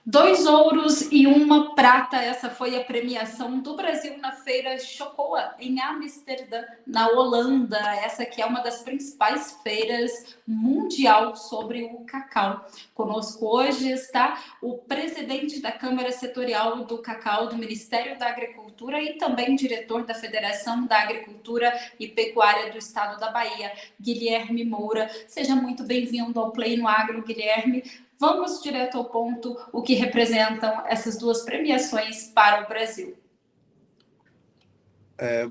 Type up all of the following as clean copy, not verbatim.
Dois ouros e uma prata, essa foi a premiação do Brasil na feira Chocoa, em Amsterdã, na Holanda. Essa que é uma das principais feiras mundial sobre o cacau. Conosco hoje está o presidente da Câmara Setorial do Cacau do Ministério da Agricultura e também diretor da Federação da Agricultura e Pecuária do Estado da Bahia, Guilherme Moura. Seja muito bem-vindo ao Play no Agro, Guilherme. Vamos direto ao ponto, o que representam essas duas premiações para o Brasil.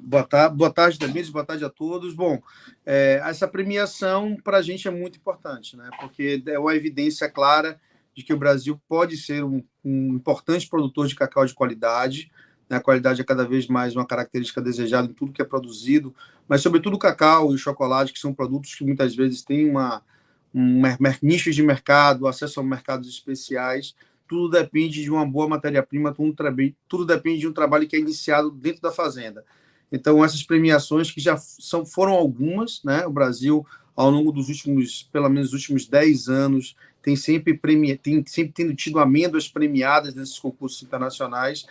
Boa tarde, Denise, boa tarde a todos. Bom, essa premiação para a gente é muito importante, né? Porque é uma evidência clara de que o Brasil pode ser um importante produtor de cacau de qualidade, né? A qualidade é cada vez mais uma característica desejada em tudo que é produzido, mas sobretudo o cacau e o chocolate, que são produtos que muitas vezes têm nichos de mercado, acesso a mercados especiais. Tudo depende de uma boa matéria-prima, tudo depende de um trabalho que é iniciado dentro da fazenda. Então, essas premiações que foram algumas, né? O Brasil, ao longo dos pelo menos, últimos 10 anos, tem sempre tendo tido amêndoas premiadas nesses concursos internacionais,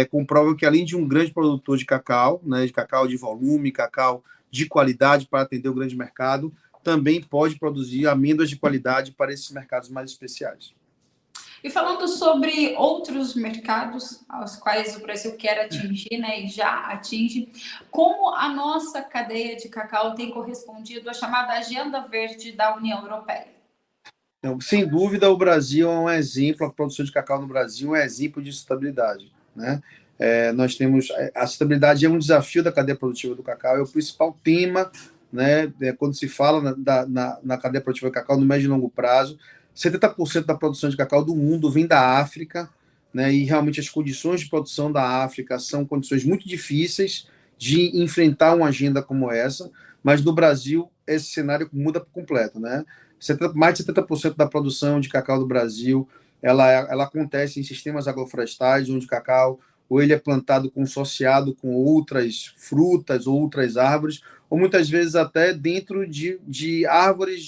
comprovam que, além de um grande produtor de cacau, né, de cacau de volume, cacau de qualidade para atender o grande mercado, também pode produzir amêndoas de qualidade para esses mercados mais especiais. E falando sobre outros mercados aos quais o Brasil quer atingir, né, e já atinge, como a nossa cadeia de cacau tem correspondido à chamada Agenda Verde da União Europeia? Então, sem dúvida, o Brasil é um exemplo, a produção de cacau no Brasil é um exemplo de sustentabilidade, né? Nós temos a sustentabilidade é um desafio da cadeia produtiva do cacau, é o principal tema, né? Quando se fala na cadeia produtiva do cacau no médio e longo prazo. 70% da produção de cacau do mundo vem da África, né? E realmente as condições de produção da África são condições muito difíceis de enfrentar uma agenda como essa, mas no Brasil esse cenário muda por completo, né? Mais de 70% da produção de cacau do Brasil ela acontece em sistemas agroflorestais, onde o cacau ou ele é plantado consociado com outras frutas ou outras árvores, ou muitas vezes até dentro de árvores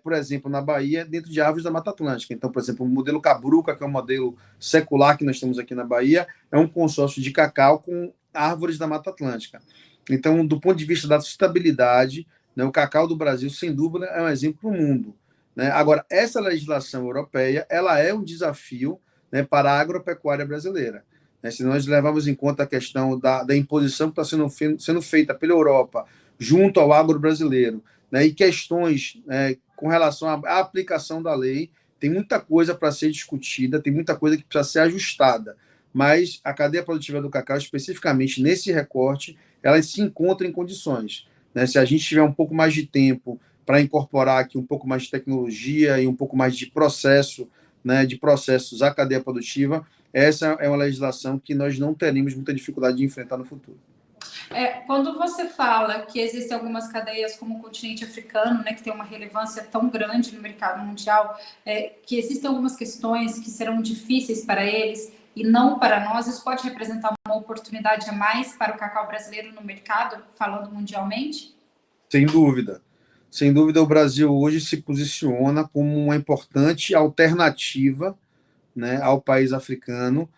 por exemplo, na Bahia, dentro de árvores da Mata Atlântica. Então, por exemplo, o modelo Cabruca, que é um modelo secular que nós temos aqui na Bahia, é um consórcio de cacau com árvores da Mata Atlântica. Então, do ponto de vista da sustentabilidade, né, o cacau do Brasil, sem dúvida, é um exemplo para o mundo, né? Agora, essa legislação europeia ela é um desafio, né, para a agropecuária brasileira. Né? Se nós levarmos em conta a questão da imposição que está sendo feita pela Europa junto ao agro brasileiro, né, e questões com relação à aplicação da lei, tem muita coisa para ser discutida, tem muita coisa que precisa ser ajustada, mas a cadeia produtiva do cacau, especificamente nesse recorte, ela se encontra em condições. Né? Se a gente tiver um pouco mais de tempo para incorporar aqui um pouco mais de tecnologia e um pouco mais de processo, né, de processos à cadeia produtiva, essa é uma legislação que nós não teremos muita dificuldade de enfrentar no futuro. Quando você fala que existem algumas cadeias como o continente africano, né, que tem uma relevância tão grande no mercado mundial, que existem algumas questões que serão difíceis para eles e não para nós, isso pode representar uma oportunidade a mais para o cacau brasileiro no mercado, falando mundialmente? Sem dúvida. Sem dúvida, o Brasil hoje se posiciona como uma importante alternativa, né, ao país africano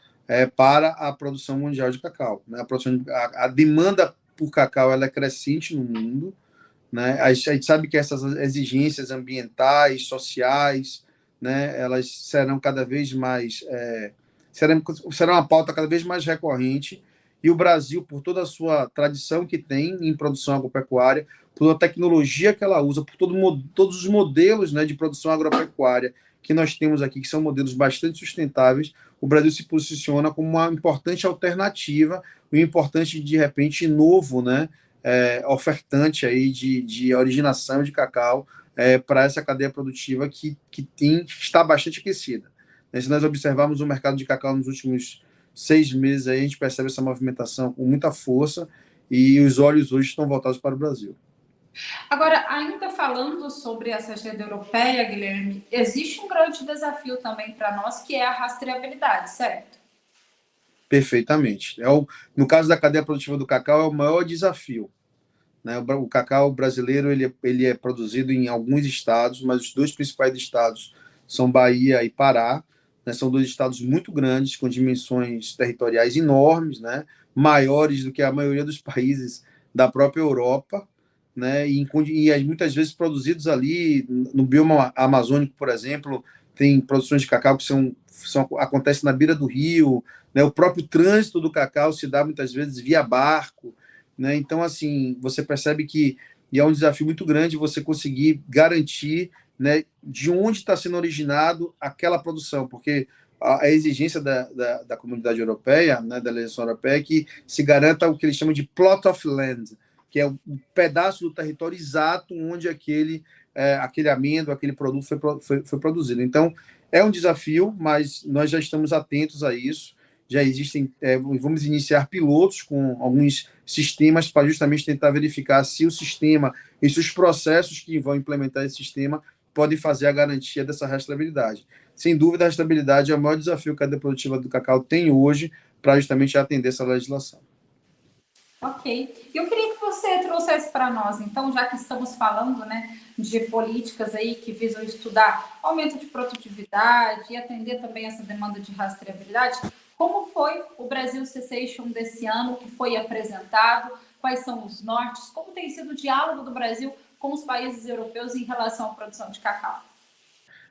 para a produção mundial de cacau. Né? A demanda por cacau ela é crescente no mundo. Né? A gente sabe que essas exigências ambientais, sociais, né, elas serão cada vez mais serão uma pauta cada vez mais recorrente, e o Brasil, por toda a sua tradição que tem em produção agropecuária, por a tecnologia que ela usa, por todos os modelos, né, de produção agropecuária que nós temos aqui, que são modelos bastante sustentáveis, o Brasil se posiciona como uma importante alternativa, um importante, de repente, novo, né, ofertante aí de originação de cacau para essa cadeia produtiva que está bastante aquecida. Se nós observarmos o mercado de cacau nos últimos 6 meses, aí, a gente percebe essa movimentação com muita força e os olhos hoje estão voltados para o Brasil. Agora, ainda falando sobre essa agenda europeia, Guilherme, existe um grande desafio também para nós, que é a rastreabilidade, certo? Perfeitamente. No caso da cadeia produtiva do cacau, é o maior desafio. Né? O cacau brasileiro ele é produzido em alguns estados, mas os dois principais estados são Bahia e Pará. né? São dois estados muito grandes, com dimensões territoriais enormes, né? Maiores do que a maioria dos países da própria Europa, né? E muitas vezes produzidos ali no bioma amazônico, por exemplo, tem produções de cacau que acontecem na beira do rio, né? O próprio trânsito do cacau se dá muitas vezes via barco, né? Então, assim, você percebe que é um desafio muito grande você conseguir garantir, né, de onde está sendo originado aquela produção, porque a exigência da comunidade europeia, né, da legislação europeia, é que se garanta o que eles chamam de plot of land, que é um pedaço do território exato onde aquele amêndoa, aquele produto foi produzido. Então, é um desafio, mas nós já estamos atentos a isso. Já existem, vamos iniciar pilotos com alguns sistemas para justamente tentar verificar se o sistema e se os processos que vão implementar esse sistema podem fazer a garantia dessa rastreabilidade. Sem dúvida, a rastreabilidade é o maior desafio que a cadeia produtiva do cacau tem hoje para justamente atender essa legislação. Ok. Eu queria que você trouxesse para nós, então, já que estamos falando, né, de políticas aí que visam estudar aumento de produtividade e atender também essa demanda de rastreabilidade, como foi o Brasil Cessation desse ano que foi apresentado? Quais são os nortes? Como tem sido o diálogo do Brasil com os países europeus em relação à produção de cacau?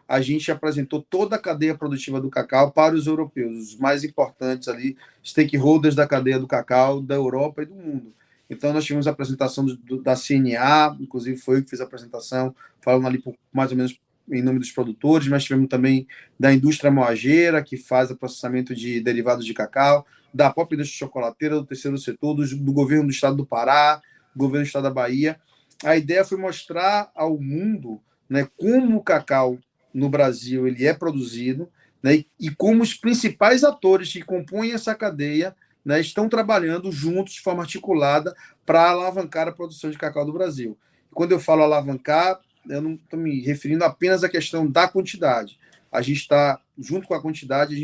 A gente apresentou toda a cadeia produtiva do cacau para os europeus, os mais importantes ali, stakeholders da cadeia do cacau da Europa e do mundo. Então, nós tivemos a apresentação da CNA, inclusive foi eu que fiz a apresentação, falando ali mais ou menos em nome dos produtores, mas tivemos também da indústria moageira, que faz o processamento de derivados de cacau, da própria indústria chocolateira, do terceiro setor, do governo do estado do Pará, do governo do estado da Bahia. A ideia foi mostrar ao mundo, né, como o cacau no Brasil ele é produzido, né, e como os principais atores que compõem essa cadeia, né, estão trabalhando juntos de forma articulada para alavancar a produção de cacau do Brasil. Quando eu falo alavancar, eu não estou me referindo apenas à questão da quantidade. A gente está, junto com a quantidade, a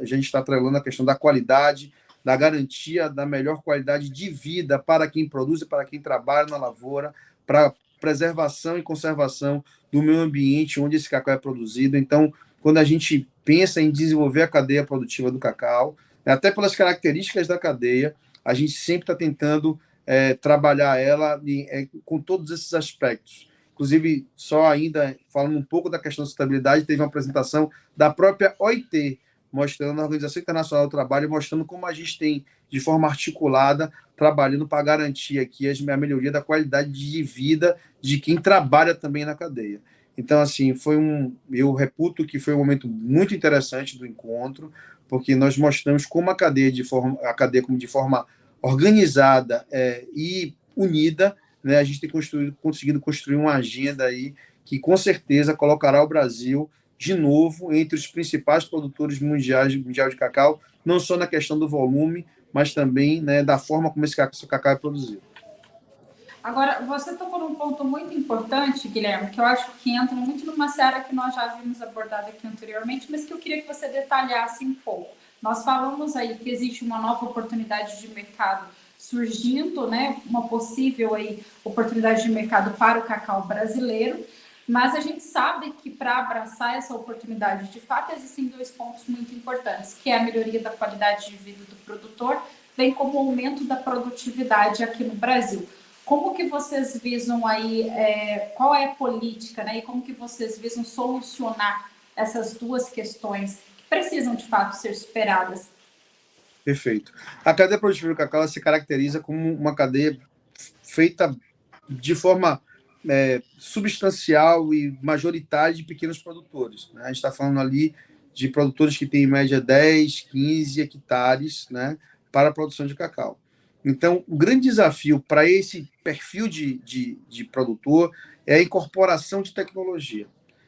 gente está atrelando a questão da qualidade, da garantia da melhor qualidade de vida para quem produz e para quem trabalha na lavoura, para preservação e conservação do meio ambiente onde esse cacau é produzido. Então, quando a gente pensa em desenvolver a cadeia produtiva do cacau, até pelas características da cadeia, a gente sempre está tentando trabalhar ela com todos esses aspectos. Inclusive, só ainda falando um pouco da questão da sustentabilidade, teve uma apresentação da própria OIT, mostrando a Organização Internacional do Trabalho, mostrando como a gente tem, de forma articulada, trabalhando para garantir aqui a melhoria da qualidade de vida de quem trabalha também na cadeia. Então, assim, eu reputo que foi um momento muito interessante do encontro, porque nós mostramos como a cadeia como de forma organizada e unida, né, a gente tem conseguido construir uma agenda aí que com certeza colocará o Brasil de novo entre os principais produtores mundial de cacau, não só na questão do volume, mas também, né, da forma como esse cacau é produzido. Agora, você tocou num ponto muito importante, Guilherme, que eu acho que entra muito numa seara que nós já vimos abordada aqui anteriormente, mas que eu queria que você detalhasse um pouco. Nós falamos aí que existe uma nova oportunidade de mercado surgindo, né? Uma possível aí oportunidade de mercado para o cacau brasileiro, mas a gente sabe que para abraçar essa oportunidade, de fato, existem dois pontos muito importantes, que é a melhoria da qualidade de vida do produtor, bem como o aumento da produtividade aqui no Brasil. Como que vocês visam aí, qual é a política, né? E como que vocês visam solucionar essas duas questões que precisam, de fato, ser superadas? Perfeito. A cadeia produtiva do cacau se caracteriza como uma cadeia feita de forma substancial e majoritária de pequenos produtores, né? A gente está falando ali de produtores que têm em média 10, 15 hectares, né, para a produção de cacau. Então, o grande desafio para esse perfil de produtor é a incorporação de tecnologia.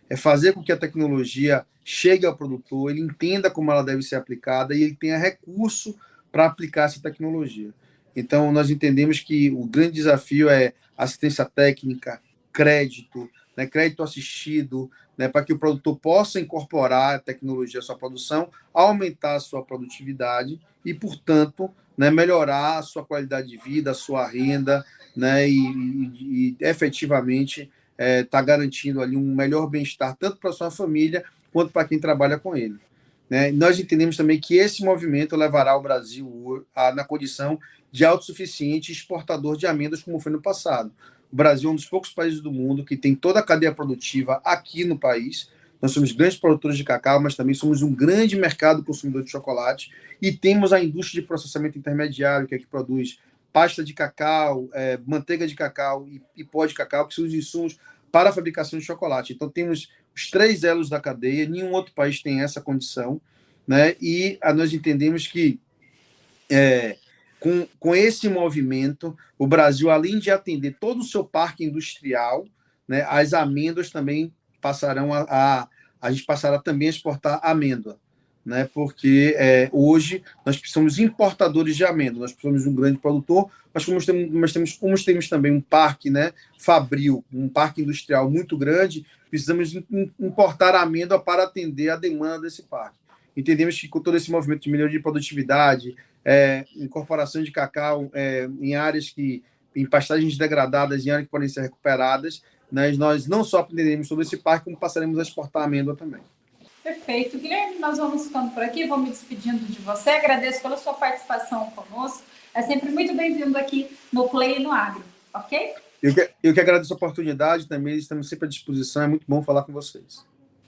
É fazer com que a tecnologia chegue ao produtor, ele entenda como ela deve ser aplicada e ele tenha recurso para aplicar essa tecnologia. Então, nós entendemos que o grande desafio é assistência técnica, crédito, né, crédito assistido, né, para que o produtor possa incorporar a tecnologia à sua produção, aumentar a sua produtividade e, portanto, né, melhorar a sua qualidade de vida, a sua renda, né, e efetivamente está garantindo ali um melhor bem-estar tanto para a sua família quanto para quem trabalha com ele. né? Nós entendemos também que esse movimento levará o Brasil na condição de autossuficiente exportador de amêndoas, como foi no passado. O Brasil é um dos poucos países do mundo que tem toda a cadeia produtiva aqui no país. Nós somos grandes produtores de cacau, mas também somos um grande mercado consumidor de chocolate e temos a indústria de processamento intermediário, que é que produz pasta de cacau, manteiga de cacau e pó de cacau, que são os insumos para a fabricação de chocolate. Então, temos os 3 elos da cadeia, nenhum outro país tem essa condição, né? E nós entendemos que com esse movimento, o Brasil, além de atender todo o seu parque industrial, né, as amêndoas também passarão a gente passará também a exportar amêndoa, né, porque hoje nós somos importadores de amêndoa, nós somos um grande produtor, mas como temos também um parque, né, fabril, um parque industrial muito grande, precisamos importar amêndoa para atender a demanda desse parque. Entendemos que com todo esse movimento de melhoria de produtividade, incorporação de cacau em áreas em pastagens degradadas, em áreas que podem ser recuperadas, né, nós não só aprenderemos sobre esse parque, como passaremos a exportar amêndoa também. Perfeito. Guilherme, nós vamos ficando por aqui, vou me despedindo de você, agradeço pela sua participação conosco, é sempre muito bem-vindo aqui no Play e no Agro, ok? Eu que agradeço a oportunidade também, estamos sempre à disposição, é muito bom falar com vocês.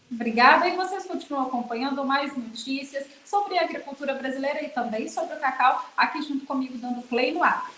Obrigada, e vocês continuam acompanhando mais notícias sobre a agricultura brasileira e também sobre o cacau aqui junto comigo, dando Play no Agro.